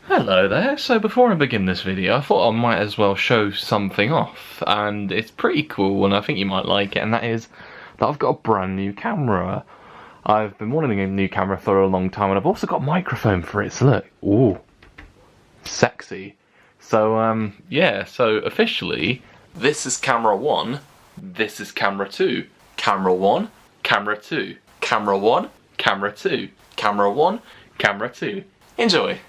Hello there, so before I begin this video I thought I might as well show something off, and it's pretty cool and I think you might like it, and that is that I've got a brand new camera. I've been wanting a new camera for a long time and I've also got a microphone for it, so look, ooh, sexy. So yeah, so officially, this is camera 1, this is camera 2. Camera 1, camera 2. Camera 1, camera 2. Camera 1, camera 2. Enjoy!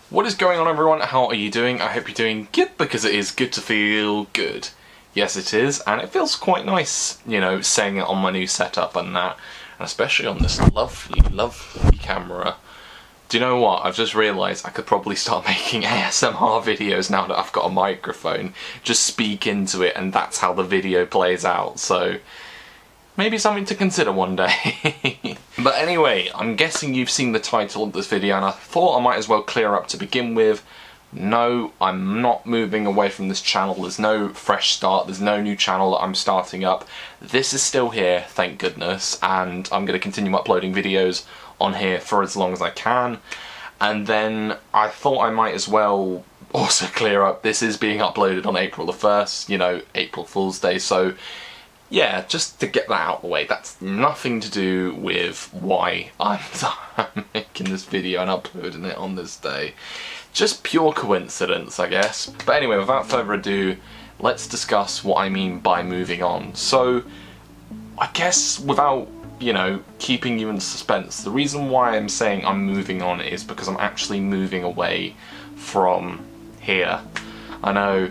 What is going on, everyone? How are you doing? I hope you're doing good, because it is good to feel good. Yes, it is, and it feels quite nice, you know, saying it on my new setup and that, and especially on this lovely, lovely camera. Do you know what? I've just realised I could probably start making ASMR videos now that I've got a microphone. Just speak into it and that's how the video plays out, so maybe something to consider one day. But anyway, I'm guessing you've seen the title of this video and I thought I might as well clear up to begin with. No, I'm not moving away from this channel. There's no fresh start, there's no new channel that I'm starting up. This is still here, thank goodness, and I'm going to continue uploading videos on here for as long as I can. And then I thought I might as well also clear up, this is being uploaded on April the 1st, you know, April Fool's Day, so yeah, just to get that out of the way. That's nothing to do with why I'm making this video and uploading it on this day. Just pure coincidence, I guess. But anyway, without further ado, let's discuss what I mean by moving on. So, I guess without, you know, keeping you in suspense, the reason why I'm saying I'm moving on is because I'm actually moving away from here. I know,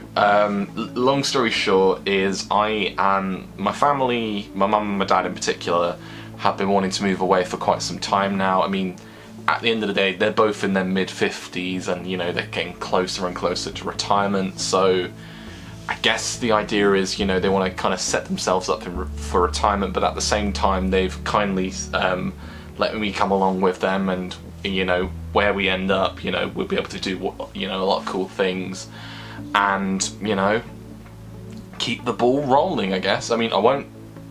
long story short is my family, my mum and my dad in particular, have been wanting to move away for quite some time now. I mean, at the end of the day, they're both in their mid-50s and, you know, they're getting closer and closer to retirement, so I guess the idea is, you know, they want to kind of set themselves up for retirement, but at the same time they've kindly let me come along with them, and, you know, where we end up, you know, we'll be able to do, you know, a lot of cool things and, you know, keep the ball rolling, I guess. I mean, I won't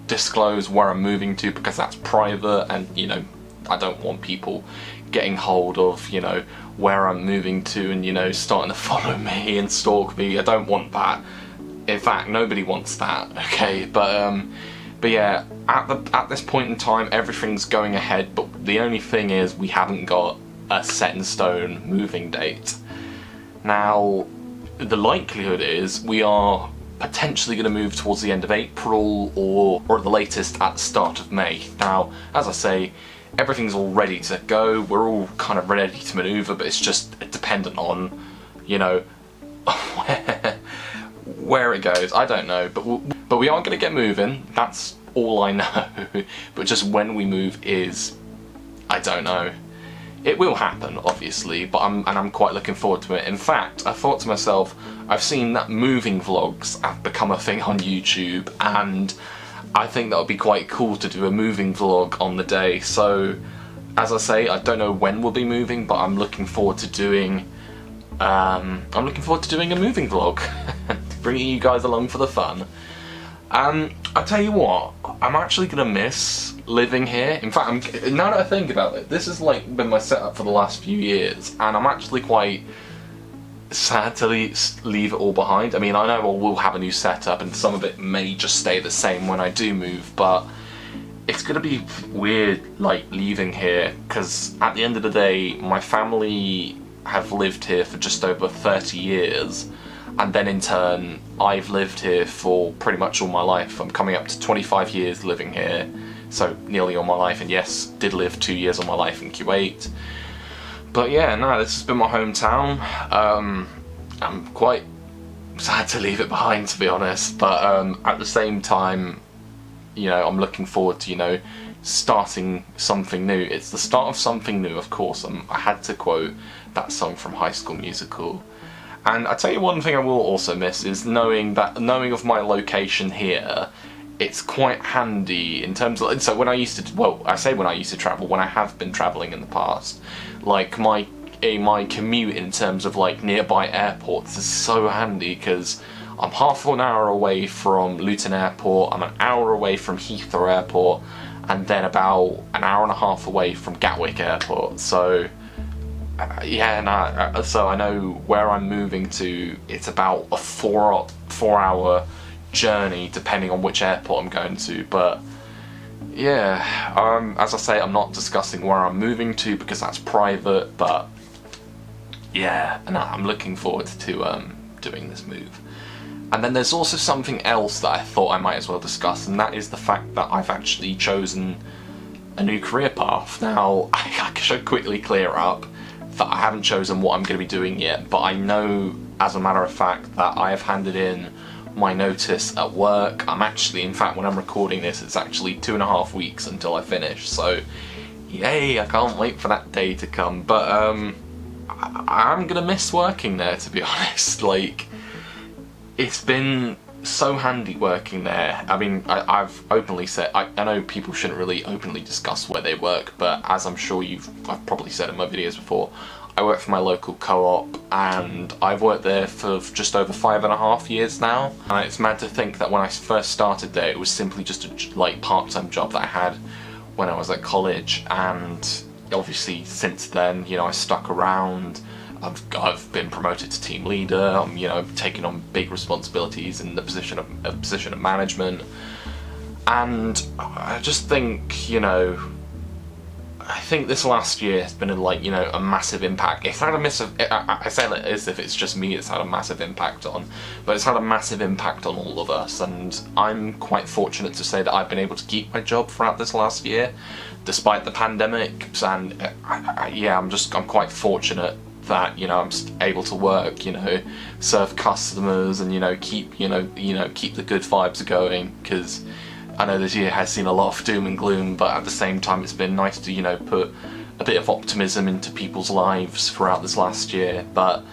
disclose where I'm moving to because that's private, and, you know, I don't want people getting hold of, you know, where I'm moving to and, you know, starting to follow me and stalk me. I don't want that. In fact, nobody wants that, okay? But yeah, at this point in time, everything's going ahead, but the only thing is we haven't got a set in stone moving date. Now, the likelihood is we are potentially going to move towards the end of April or at the latest at the start of May. Now, as I say, everything's all ready to go, we're all kind of ready to manoeuvre, but it's just dependent on, you know, where it goes. I don't know, but we are going to get moving, that's all I know. But just when we move is, I don't know. It will happen, obviously, but I'm quite looking forward to it. In fact, I thought to myself, I've seen that moving vlogs have become a thing on YouTube, and I think that would be quite cool to do a moving vlog on the day. So, as I say, I don't know when we'll be moving, but I'm looking forward to doing a moving vlog, bringing you guys along for the fun. I tell you what, I'm actually gonna miss living here. In fact, now that I think about it, this has like been my setup for the last few years, and I'm actually quite sad to leave it all behind. I mean, I know I will have a new setup and some of it may just stay the same when I do move, but it's gonna be weird, like, leaving here, because at the end of the day, my family have lived here for just over 30 years, and then in turn, I've lived here for pretty much all my life. I'm coming up to 25 years living here, so nearly all my life, and yes, did live 2 years of my life in Kuwait. But yeah, no, this has been my hometown. I'm quite sad to leave it behind, to be honest, but at the same time, you know, I'm looking forward to, you know, starting something new. It's the start of something new, of course. I had to quote that song from High School Musical. And I tell you one thing I will also miss is knowing of my location here. It's quite handy in terms of, so when I used to, well, I say when I used to travel, when I have been travelling in the past, like my commute in terms of like nearby airports is so handy, because I'm half an hour away from Luton Airport, I'm an hour away from Heathrow Airport, and then about an hour and a half away from Gatwick Airport. So yeah, so I know where I'm moving to. It's about a 4 hour journey depending on which airport I'm going to. But yeah, as I say, I'm not discussing where I'm moving to because that's private, but yeah, and I'm looking forward to doing this move. And then there's also something else that I thought I might as well discuss, and that is the fact that I've actually chosen a new career path. Now, I should quickly clear up that I haven't chosen what I'm going to be doing yet, but I know, as a matter of fact, that I have handed in my notice at work. I'm actually, in fact, when I'm recording this, it's actually 2.5 weeks until I finish, so yay, I can't wait for that day to come. But I'm gonna miss working there, to be honest. Like, it's been so handy working there. I mean, I've openly said, I know people shouldn't really openly discuss where they work, but as I'm sure I've probably said in my videos before, I work for my local co-op, and I've worked there for just over 5.5 years now. And it's mad to think that when I first started there, it was simply just a like part-time job that I had when I was at college, and obviously since then, you know, I stuck around. I've been promoted to team leader. I'm, you know, taking on big responsibilities in the position of management, and I just think, you know, I think this last year has been like, you know, a massive impact. It's had a massive, I say it as if it's just me it's had a massive impact on, but it's had a massive impact on all of us, and I'm quite fortunate to say that I've been able to keep my job throughout this last year, despite the pandemic. And yeah, I'm quite fortunate that, you know, I'm able to work, you know, serve customers, and, you know, keep the good vibes going, because I know this year has seen a lot of doom and gloom, but at the same time it's been nice to, you know, put a bit of optimism into people's lives throughout this last year. But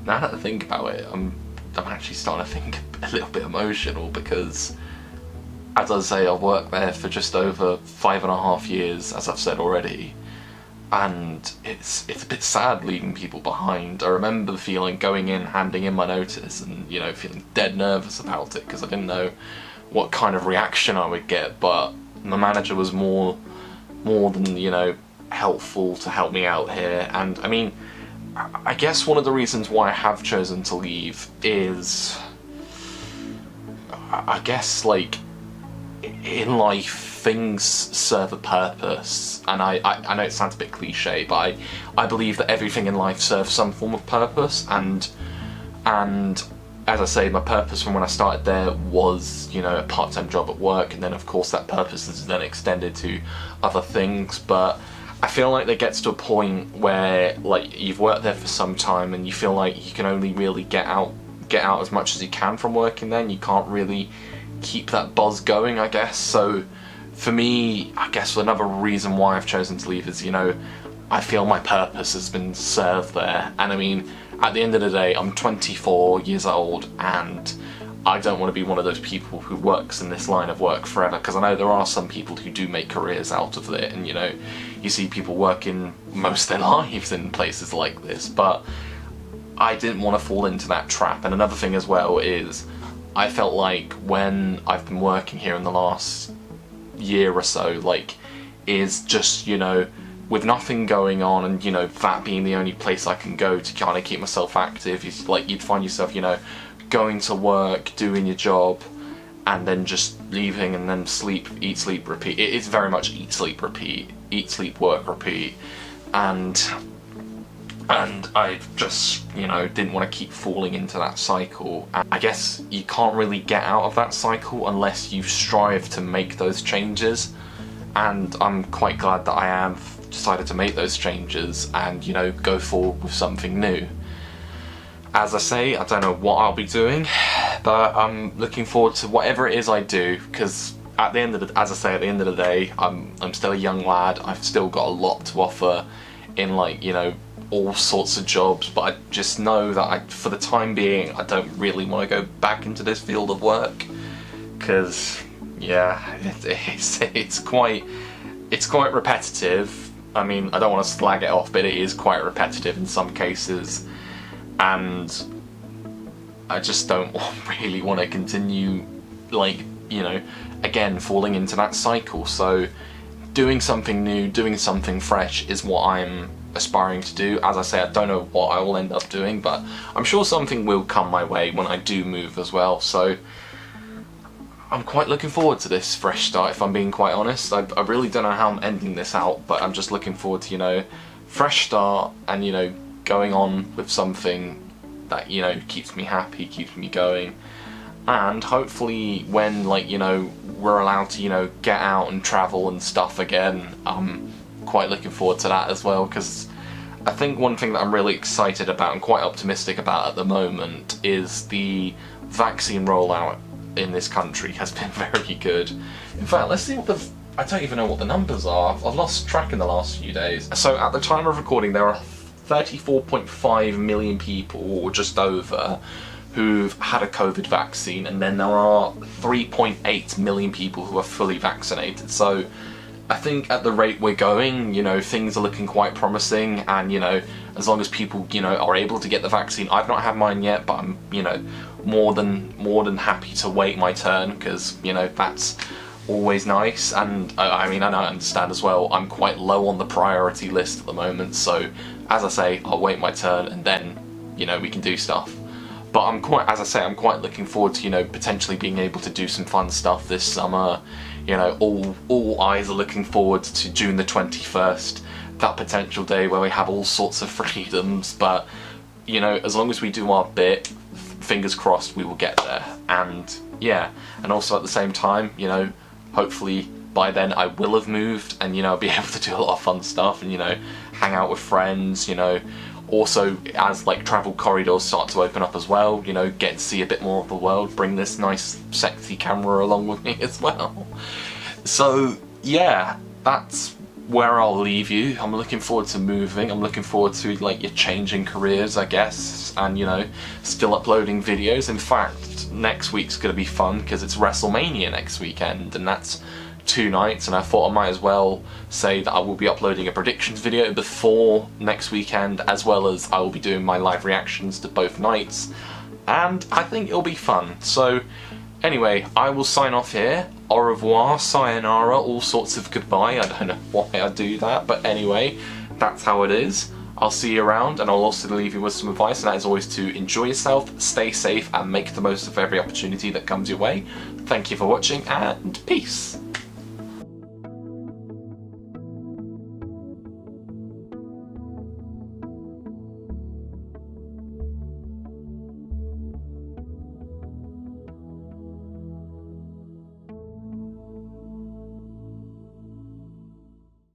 now that I think about it, I'm actually starting to think a little bit emotional, because, as I say, I've worked there for just over 5.5 years, as I've said already, and it's a bit sad leaving people behind. I remember going in, handing in my notice, and, you know, feeling dead nervous about it, because I didn't know what kind of reaction I would get, but my manager was more than, you know, helpful to help me out here. And I mean, I guess one of the reasons why I have chosen to leave is, I guess, like, in life things serve a purpose, and I know it sounds a bit cliche, but I believe that everything in life serves some form of purpose, and as I say, my purpose from when I started there was, you know, a part-time job at work, and then of course that purpose is then extended to other things. But I feel like there gets to a point where, like, you've worked there for some time and you feel like you can only really get out as much as you can from working there, and you can't really keep that buzz going, I guess. So for me, I guess another reason why I've chosen to leave is, you know, I feel my purpose has been served there. And I mean, at the end of the day, I'm 24 years old, and I don't want to be one of those people who works in this line of work forever, because I know there are some people who do make careers out of it, and, you know, you see people working most of their lives in places like this, but I didn't want to fall into that trap. And another thing as well is, I felt like when I've been working here in the last year or so, like, is just, you know, with nothing going on, and, you know, that being the only place I can go to kind of keep myself active, you'd find yourself, you know, going to work, doing your job, and then just leaving, and then sleep, eat, sleep, repeat. It is very much eat, sleep, repeat, eat, sleep, work, repeat, and I just, you know, didn't want to keep falling into that cycle. And I guess you can't really get out of that cycle unless you strive to make those changes, and I'm quite glad that I have decided to make those changes and, you know, go forward with something new. As I say, I don't know what I'll be doing, but I'm looking forward to whatever it is I do, because at the end of the day, I'm still a young lad. I've still got a lot to offer in, like, you know, all sorts of jobs, but I just know that for the time being, I don't really want to go back into this field of work, because yeah, it's quite repetitive. I mean, I don't want to slag it off, but it is quite repetitive in some cases, and I just don't really want to continue, like, you know, again, falling into that cycle. So doing something new, doing something fresh is what I'm aspiring to do. As I say, I don't know what I will end up doing, but I'm sure something will come my way when I do move as well. So I'm quite looking forward to this fresh start, if I'm being quite honest. I really don't know how I'm ending this out, but I'm just looking forward to, you know, fresh start and, you know, going on with something that, you know, keeps me happy, keeps me going. And hopefully when, like, you know, we're allowed to, you know, get out and travel and stuff again, I'm quite looking forward to that as well, because I think one thing that I'm really excited about and quite optimistic about at the moment is the vaccine rollout in this country has been very good. In fact, let's see what I don't even know what the numbers are. I've lost track in the last few days. So at the time of recording, there are 34.5 million people, or just over, who've had a COVID vaccine, and then there are 3.8 million people who are fully vaccinated. So I think at the rate we're going, you know, things are looking quite promising, and, you know, as long as people, you know, are able to get the vaccine. I've not had mine yet, but I'm, you know, more than happy to wait my turn, because, you know, that's always nice. And I mean, I understand as well, I'm quite low on the priority list at the moment, so as I say, I'll wait my turn and then, you know, we can do stuff. But I'm quite looking forward to, you know, potentially being able to do some fun stuff this summer. You know, all eyes are looking forward to June the 21st, that potential day where we have all sorts of freedoms. But, you know, as long as we do our bit, fingers crossed we will get there. And yeah, and also at the same time, you know, hopefully by then I will have moved, and, you know, I'll be able to do a lot of fun stuff and, you know, hang out with friends, you know. Also, as, like, travel corridors start to open up as well, you know, get to see a bit more of the world, bring this nice sexy camera along with me as well. So yeah, that's where I'll leave you. I'm looking forward to moving, I'm looking forward to, like, your changing careers, I guess, and, you know, still uploading videos. In fact, next week's gonna be fun because it's WrestleMania next weekend, and that's 2 nights, and I thought I might as well say that I will be uploading a predictions video before next weekend, as well as I will be doing my live reactions to both nights, and I think it'll be fun. So anyway, I will sign off here. Au revoir, sayonara, all sorts of goodbye. I don't know why I do that, but anyway, that's how it is. I'll see you around, and I'll also leave you with some advice, and that is always to enjoy yourself, stay safe, and make the most of every opportunity that comes your way. Thank you for watching, and peace.